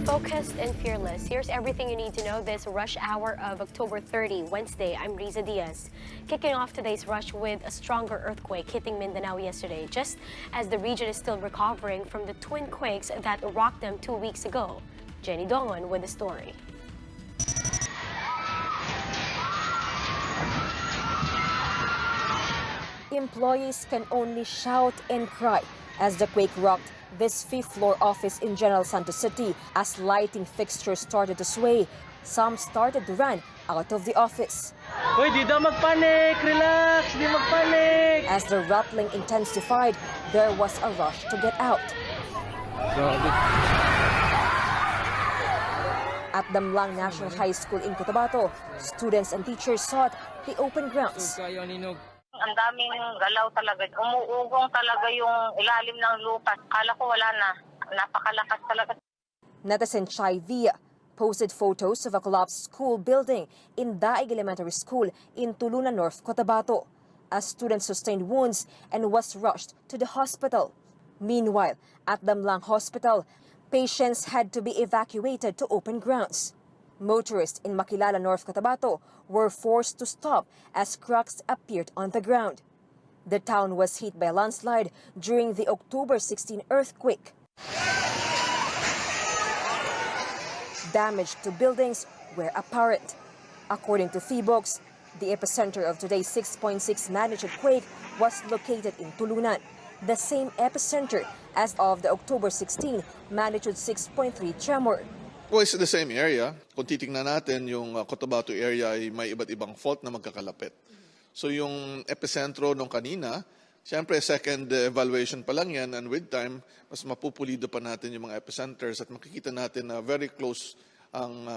Focused and fearless. Here's everything you need to know this rush hour of October 30, Wednesday. I'm Riza Diaz. Kicking off today's rush with a stronger earthquake hitting Mindanao yesterday, just as the region is still recovering from the twin quakes that rocked them 2 weeks ago. Jenny Dongon with the story. Employees can only shout and cry as the quake rocked this fifth-floor office in General Santos City. As lighting fixtures started to sway, some started to run out of the office. Hoy, di daw magpanik! Relax! Di magpanik! As the rattling intensified, there was a rush to get out. At Damlang National High School in Cotabato, students and teachers sought the open grounds. Ang daming galaw talaga. Umuugong talaga yung ilalim ng lupa. Kala ko wala na. Napakalakas talaga. Netizen Chai Via posted photos of a collapsed school building in Daig Elementary School in Manila North, Cotabato. A student sustained wounds and was rushed to the hospital. Meanwhile, at Damlang Hospital, patients had to be evacuated to open grounds. Motorists in Makilala, North Cotabato were forced to stop as cracks appeared on the ground. The town was hit by a landslide during the October 16 earthquake. Damage to buildings were apparent. According to Phivolcs, the epicenter of today's 6.6 magnitude quake was located in Tulunan, the same epicenter as of the October 16 magnitude 6.3 tremor. Well, it's the same area. Kung titingnan natin, yung Cotabato area ay may iba't ibang fault na magkakalapit. So yung epicentro nung kanina, siyempre second evaluation pa lang yan, and with time, mas mapupulido pa natin yung mga epicenters at makikita natin na very close ang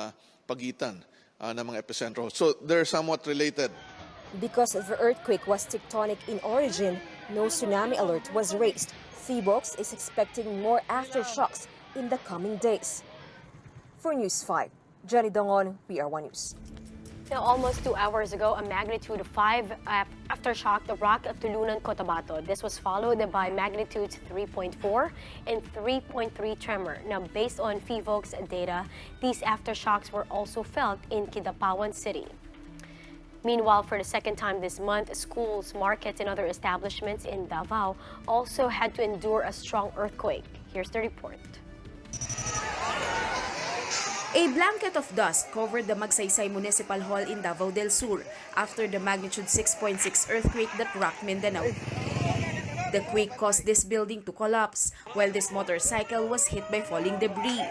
pagitan ng mga epicentro. So they're somewhat related. Because the earthquake was tectonic in origin, no tsunami alert was raised. Phivolcs is expecting more aftershocks in the coming days. For News 5, Jenny Dongon, PR1 News. Now, almost 2 hours ago, a magnitude 5 aftershock rocked Tulunan, Cotabato. This was followed by magnitudes 3.4 and 3.3 tremor. Now, based on Phivolcs data, these aftershocks were also felt in Kidapawan City. Meanwhile, for the second time this month, schools, markets, and other establishments in Davao also had to endure a strong earthquake. Here's the report. A blanket of dust covered the Magsaysay Municipal Hall in Davao del Sur after the magnitude 6.6 earthquake that rocked Mindanao. The quake caused this building to collapse, while this motorcycle was hit by falling debris.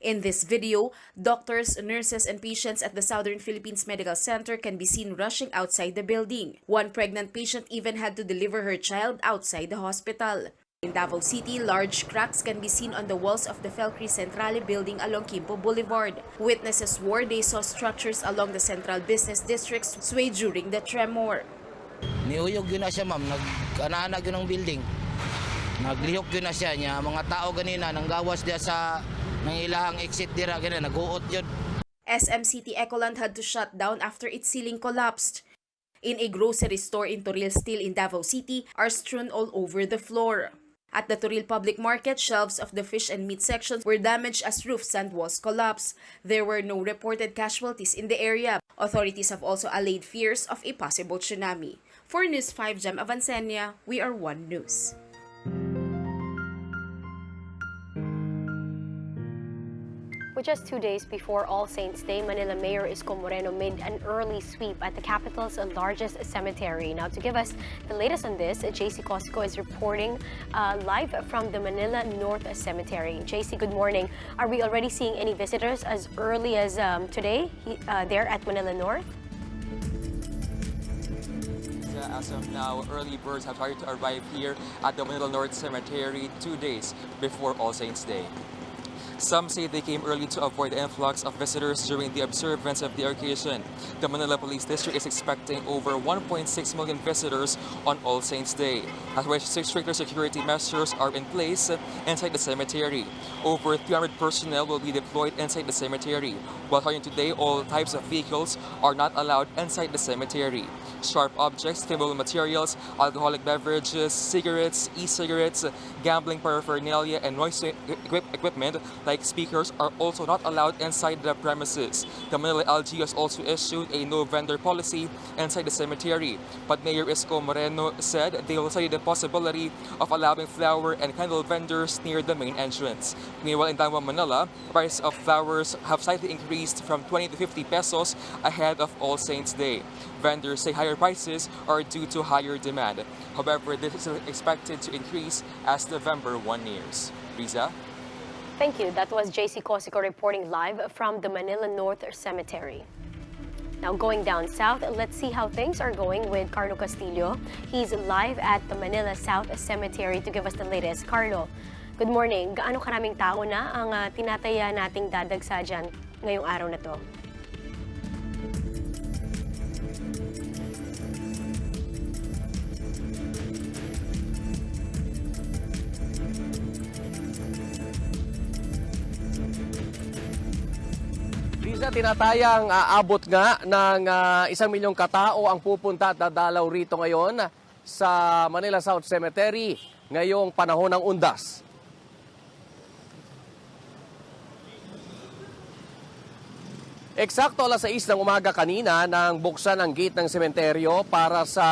In this video, doctors, nurses, and patients at the Southern Philippines Medical Center can be seen rushing outside the building. One pregnant patient even had to deliver her child outside the hospital. In Davao City, large cracks can be seen on the walls of the Phivolcs Centrale building along Quimpo Boulevard. Witnesses swore they saw structures along the central business districts sway during the tremor. Niuyog yun na siya, ma'am. Nag-ananag yun ang building. Naglihok yun na siya niya. Mga tao ganina, nanggawas diya sa nangilahang exit dira, ganina, nag-uot yun. SM City Ecoland had to shut down after its ceiling collapsed. In a grocery store in Toril Steel in Davao City are strewn all over the floor. At the Toril Public Market, shelves of the fish and meat sections were damaged as roofs and walls collapsed. There were no reported casualties in the area. Authorities have also allayed fears of a possible tsunami. For News 5, Jem Avancenia, we are One News. With just 2 days before All Saints' Day, Manila Mayor Isko Moreno made an early sweep at the capital's largest cemetery. Now, to give us the latest on this, JC Cosco is reporting live from the Manila North Cemetery. JC, good morning. Are we already seeing any visitors as early as today there at Manila North? As of now, early birds have started to arrive here at the Manila North Cemetery 2 days before All Saints' Day. Some say they came early to avoid the influx of visitors during the observance of the occasion. The Manila Police District is expecting over 1.6 million visitors on All Saints' Day, at which stricter security measures are in place inside the cemetery. Over 300 personnel will be deployed inside the cemetery, while starting today, all types of vehicles are not allowed inside the cemetery. Sharp objects, flammable materials, alcoholic beverages, cigarettes, e-cigarettes, gambling paraphernalia, and noise equipment like speakers are also not allowed inside the premises. The Manila LG has also issued a no vendor policy inside the cemetery, but Mayor Isko Moreno said they will study the possibility of allowing flower and candle vendors near the main entrance. Meanwhile, in Damwang, Manila, price of flowers have slightly increased from 20 to 50 pesos ahead of All Saints' Day. Vendors say higher prices are due to higher demand. However, this is expected to increase as November 1 nears. Riza? Thank you. That was JC Cosico reporting live from the Manila North Cemetery. Now going down south, let's see how things are going with Carlo Castillo. He's live at the Manila South Cemetery to give us the latest. Carlo, good morning. Gaano karaming tao na ang tinataya nating dadagsa dyan ngayong araw na to? Lisa, tinatayang aabot nga ng 1 milyong katao ang pupunta at dadalaw rito ngayon sa Manila South Cemetery ngayong panahon ng undas. Eksakto alas 6 ng umaga kanina nang buksan ang gate ng sementeryo para sa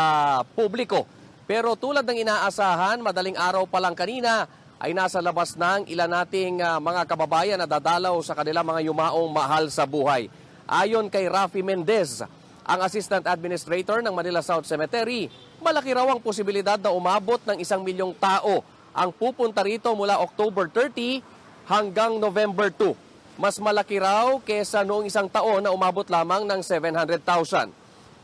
publiko. Pero tulad ng inaasahan, madaling araw pa lang kanina ay nasa labas ng ilan nating mga kababayan na dadalaw sa kanilang mga yumaong mahal sa buhay. Ayon kay Rafi Mendez, ang Assistant Administrator ng Manila South Cemetery, malaki raw ang posibilidad na umabot ng 1 milyong tao ang pupunta rito mula October 30 hanggang November 2. Mas malaki raw kesa noong isang taon na umabot lamang ng 700,000.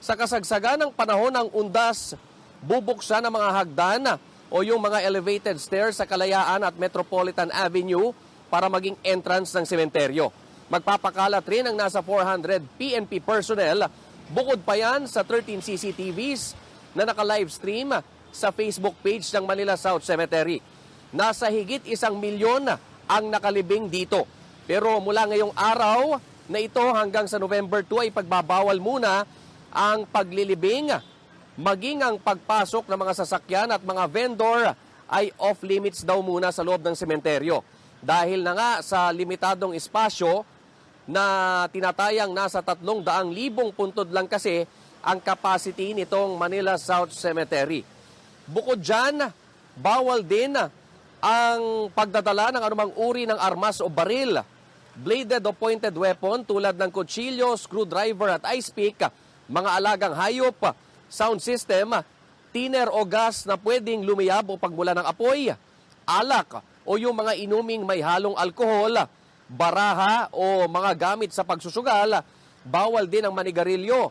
Sa kasagsagan ng panahon ng undas, bubuksan ang mga hagdan o yung mga elevated stairs sa Kalayaan at Metropolitan Avenue para maging entrance ng sementeryo. Magpapakalat rin ang nasa 400 PNP personnel, bukod pa yan sa 13 CCTVs na naka-livestream sa Facebook page ng Manila South Cemetery. Nasa higit 1 milyon ang nakalibing dito. Pero mula ngayong araw na ito hanggang sa November 2 ay pagbabawal muna ang paglilibing, maging ang pagpasok ng mga sasakyan at mga vendor ay off-limits daw muna sa loob ng sementeryo. Dahil na nga sa limitadong espasyo na tinatayang nasa 300,000 puntod lang kasi ang capacity nitong Manila South Cemetery. Bukod dyan, bawal din ang pagdadala ng anumang uri ng armas o baril, bladed o pointed weapon tulad ng kutsilyo, screwdriver at ice pick, mga alagang hayop, sound system, tiner o gas na pwedeng lumiyab o pagmula ng apoy, alak o yung mga inuming may halong alkohol, baraha o mga gamit sa pagsusugal, bawal din ang manigarilyo,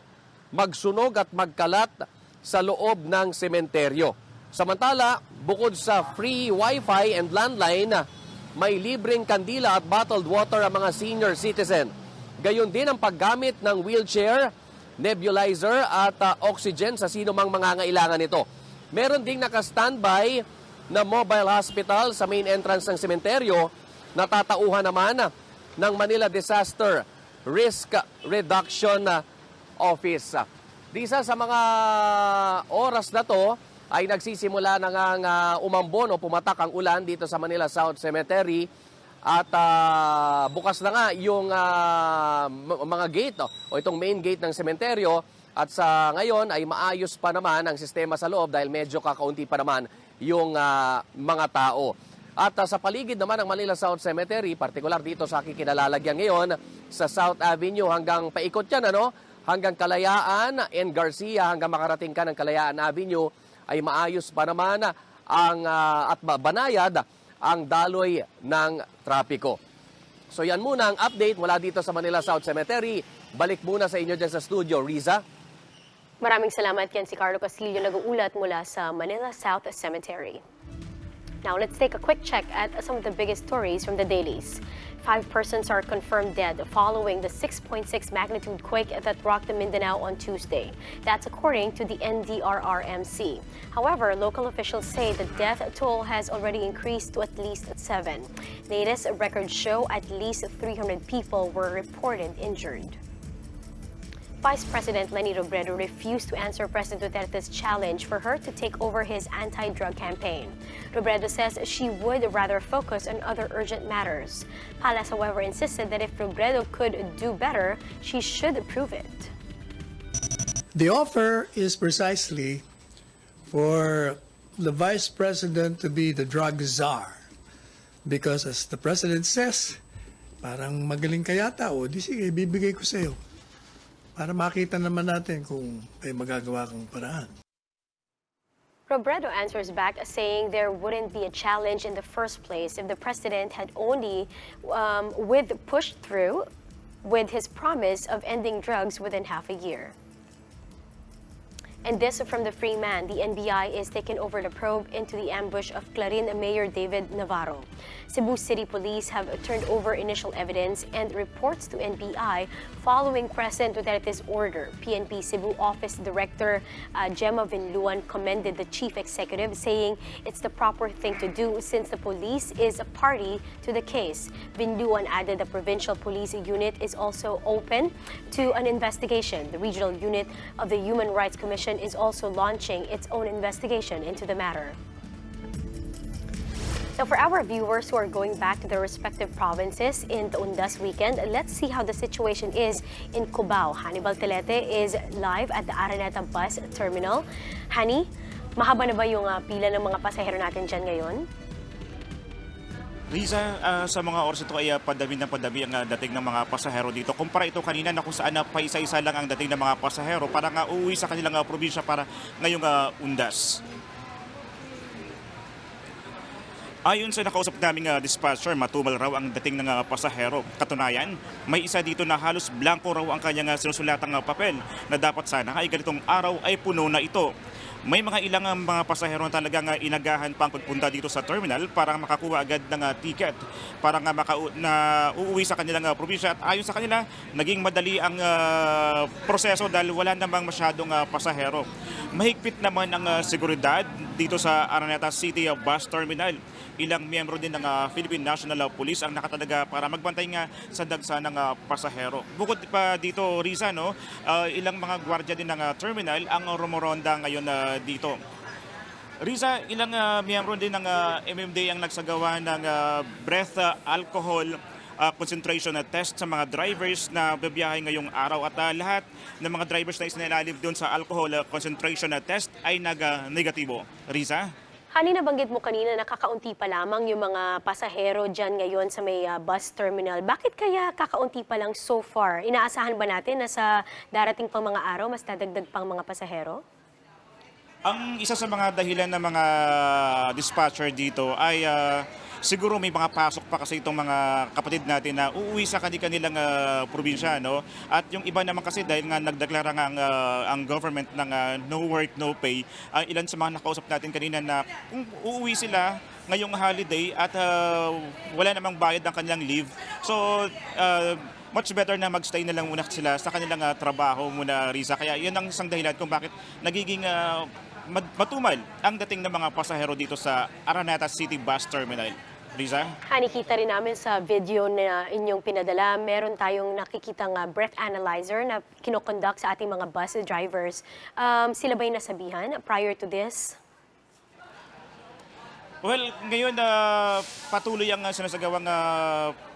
magsunog at magkalat sa loob ng sementeryo. Samantala, bukod sa free wifi and landline, may libreng kandila at bottled water ang mga senior citizen. Gayon din ang paggamit ng wheelchair, nebulizer at oxygen sa sino mang mangangailangan nito. Meron ding naka-standby na mobile hospital sa main entrance ng sementeryo na tatauhan naman ng Manila Disaster Risk Reduction Office. Disa sa mga oras na to ay nagsisimula na nga umambon o pumatak ang ulan dito sa Manila South Cemetery. At bukas na nga yung mga gate o itong main gate ng sementeryo. At sa ngayon ay maayos pa naman ang sistema sa loob dahil medyo kakaunti pa naman yung mga tao. At sa paligid naman ng Manila South Cemetery, partikular dito sa aking kinalalagyan ngayon, sa South Avenue hanggang paikot yan, hanggang Kalayaan and Garcia hanggang makarating ka ng Kalayaan Avenue, ay maayos pa naman at banayad ang daloy ng trapiko. So yan muna ang update mula dito sa Manila South Cemetery. Balik muna sa inyo dyan sa studio, Riza. Maraming salamat yan si Carlo Castillo, nag-uulat mula sa Manila South Cemetery. Now, let's take a quick check at some of the biggest stories from the dailies. 5 persons are confirmed dead following the 6.6 magnitude quake that rocked the Mindanao on Tuesday. That's according to the NDRRMC. However, local officials say the death toll has already increased to at least 7. Latest records show at least 300 people were reported injured. Vice President Leni Robredo refused to answer President Duterte's challenge for her to take over his anti-drug campaign. Robredo says she would rather focus on other urgent matters. Palas, however, insisted that if Robredo could do better, she should prove it. The offer is precisely for the Vice President to be the drug czar. Because as the President says, parang magaling ka yata, o di sige, bibigay ko sa'yo. Para makita naman natin kung may magagawa kang paraan. Robredo answers back saying there wouldn't be a challenge in the first place if the president had only pushed through with his promise of ending drugs within half a year. And this from the Free Man, the NBI is taking over the probe into the ambush of Clarin Mayor David Navarro. Cebu City Police have turned over initial evidence and reports to NBI following President Duterte's order. PNP Cebu Office Director Gemma Vinluan commended the chief executive, saying it's the proper thing to do since the police is a party to the case. Vinluan added the provincial police unit is also open to an investigation. The regional unit of the Human Rights Commission is also launching its own investigation into the matter. Now, for our viewers who are going back to their respective provinces in the Undas weekend, let's see how the situation is in Cubao. Hannibal Telete is live at the Araneta Bus Terminal. Hani, mahaba na ba yung pila ng mga pasahero natin dyan ngayon? Riza, sa mga oras ito ay padami ang dating ng mga pasahero dito. Kumpara ito kanina na kung saan pa isa-isa lang ang dating ng mga pasahero para nga uuwi sa kanilang probinsya para ngayong Undas. Ayon sa nakausap naming dispatcher, matumal raw ang dating ng pasahero. Katunayan, may isa dito na halos blanco raw ang kanyang sinusulatang papel na dapat sana ay ganitong araw ay puno na ito. May mga ilang mga pasahero na talagang inagahan pang pagpunta dito sa terminal para makakuha agad ng ticket para nga uuwi sa kanilang probinsya. At ayon sa kanila, naging madali ang proseso dahil wala namang masyadong pasahero. Mahigpit naman ang seguridad dito sa Araneta City Bus Terminal. Ilang miyembro din ng Philippine National Police ang nakatalaga para magbantay nga sa dagsa ng pasahero. Bukod pa dito, Riza, ilang mga gwardiya din ng terminal ang rumoronda ngayon dito. Riza, ilang miyembro din ng MMDA ang nagsagawa ng breath alcohol concentration test sa mga drivers na bibiyahe ngayong araw at lahat ng mga drivers na isinilalim doon sa alcohol concentration test ay negatibo. Riza? Hani, nabanggit mo kanina na kakaunti pa lamang yung mga pasahero dyan ngayon sa may bus terminal. Bakit kaya kakaunti pa lang so far? Inaasahan ba natin na sa darating pang mga araw mas dadagdag pang mga pasahero? Ang isa sa mga dahilan ng mga dispatcher dito ay siguro may mga pasok pa kasi itong mga kapatid natin na uuwi sa kanilang probinsya, no? At yung iba naman kasi dahil nga nagdeklara nga ang government ng no work, no pay, ilan sa mga nakausap natin kanina na kung uuwi sila ngayong holiday at wala namang bayad ang kanilang leave. So, much better na magstay na lang muna sila sa kanilang trabaho muna, Riza. Kaya yun ang isang dahilan kung bakit nagiging matumal ang dating ng mga pasahero dito sa Araneta City Bus Terminal. Riza? Nakita rin namin sa video na inyong pinadala, meron tayong nakikitang breath analyzer na kinoconduct sa ating mga bus drivers. Sila ba'y nasabihan prior to this? Well, ngayon patuloy ang sinasagawang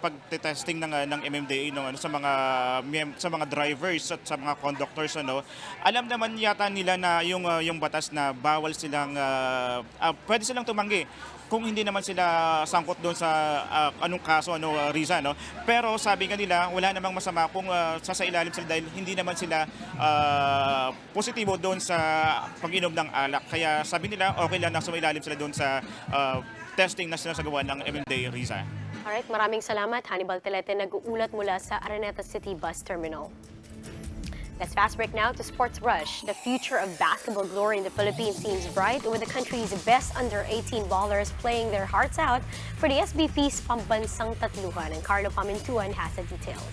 pagte-testing ng MMDA sa mga drivers at sa mga conductors, ano. Alam naman yata nila na yung batas na bawal silang pwede silang tumanggi kung hindi naman sila sangkot doon sa anong kaso, Riza, no? Pero sabi nga nila, wala namang masama kung sasailalim sila dahil hindi naman sila positibo doon sa pag-inom ng alak. Kaya sabi nila, okay lang na sumailalim sila doon sa testing na sinasagawa ng MMDA, Riza. Alright, maraming salamat. Hannibal Telete nag-uulat mula sa Araneta City Bus Terminal. Let's fast break now to Sports Rush. The future of basketball glory in the Philippines seems bright, with the country's best under-18 ballers playing their hearts out for the SBP's Pambansang Tatluhan. And Carlo Pamintuan has the details.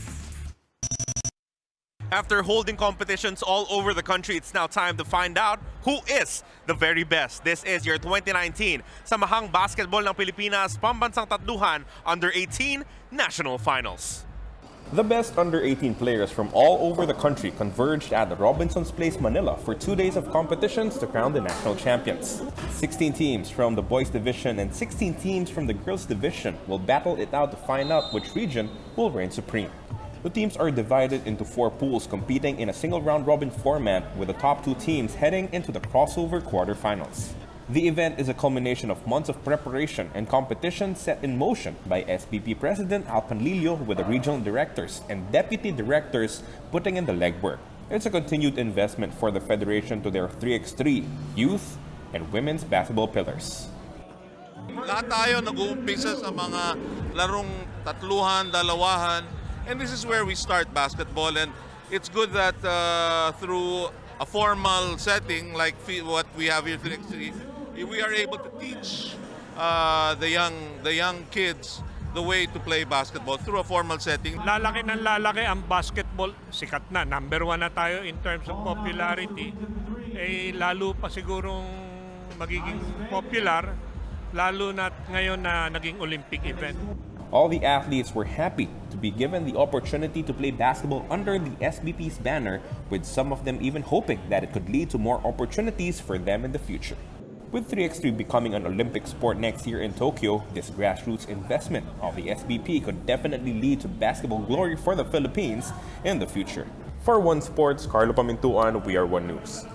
After holding competitions all over the country, it's now time to find out who is the very best. This is your 2019 Samahang Basketball ng Pilipinas Pambansang Tatluhan Under-18 National Finals. The best under-18 players from all over the country converged at the Robinson's Place, Manila for 2 days of competitions to crown the national champions. 16 teams from the boys division and 16 teams from the girls division will battle it out to find out which region will reign supreme. The teams are divided into 4 pools competing in a single round-robin format, with the top 2 teams heading into the crossover quarterfinals. The event is a culmination of months of preparation and competition set in motion by SBP President Al Panlilio, with the regional directors and deputy directors putting in the legwork. It's a continued investment for the federation to their 3x3 youth and women's basketball pillars. Lahat tayo nag-uumpisa sa mga larong tatluhan, dalawahan, and this is where we start basketball, and it's good that through a formal setting like what we have here 3x3, we are able to teach the young kids the way to play basketball through a formal setting. Lalaki ng lalaki ang basketball, sikat na. Number 1 na tayo in terms of popularity. Lalo pa sigurong magiging popular, lalo na ngayon na naging Olympic event. All the athletes were happy to be given the opportunity to play basketball under the SBP's banner, with some of them even hoping that it could lead to more opportunities for them in the future. With 3x3 becoming an Olympic sport next year in Tokyo, this grassroots investment of the SBP could definitely lead to basketball glory for the Philippines in the future. For One Sports, Carlo Pamintuan, we are One News.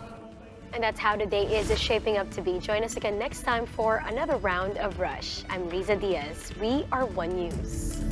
And that's how the day is shaping up to be. Join us again next time for another round of Rush. I'm Riza Diaz. We are One News.